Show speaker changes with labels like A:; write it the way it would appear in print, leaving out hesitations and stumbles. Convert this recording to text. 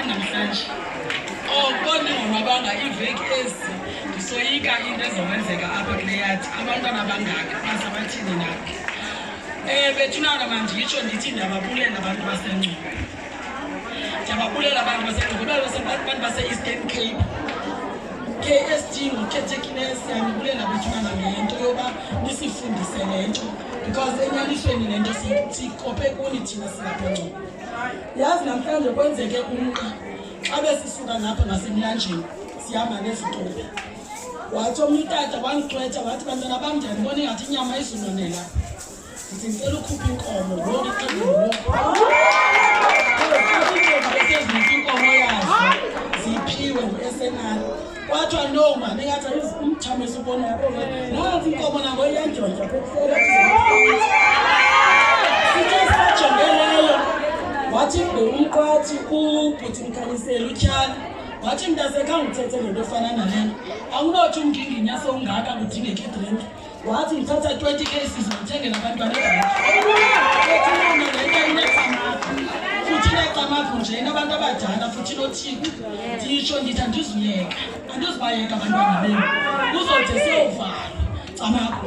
A: namhlanje koni ngwabanga iveki ezi ndisoyika into ezokwenzeka apha kule yathi abantwana abangaka basabathini nabo bethunana manditsho ndithi ndiyababulela abantu baseNgcobo ndiyababulela abantu baseNgcobo abantu base-Eastern Cape KSD ngokhethekileyo siyabulela bethunana ngento yoba nisifundise le nto because enyanisweni le nto sikophe kuni thina silapha eNgcobo. Yazi namhlanje kwenzeke umqa xa besisuka lapha ngasemlanjeni sihamba nezitopi wathi omnye utata wangigqwetha wathi bantwana bam ndiyandibona ingathi inyama izunonela ndithi ndicela ukhupha inkomo ngoku iqezezinika inkomo yazo ziphiwe ngu-SNR kwathiwa no mani engathi umthamo esubona yabo nansi inkomo nango iyandonja sithe sijongeleyo wathi umqwathi ubhuti Mkhanyisela utyhala wathi mntasekhange uthethe ngento efana nalena akunothi umnginginya sewungaka kudingeka idrink wathi ngithatha 20 cases ngithengela abantwana futhi necamafu nje nabantu abadala futhi nothixo nditsho ndithi andizubayeka abantwana benu kuzothi siyovalo camafu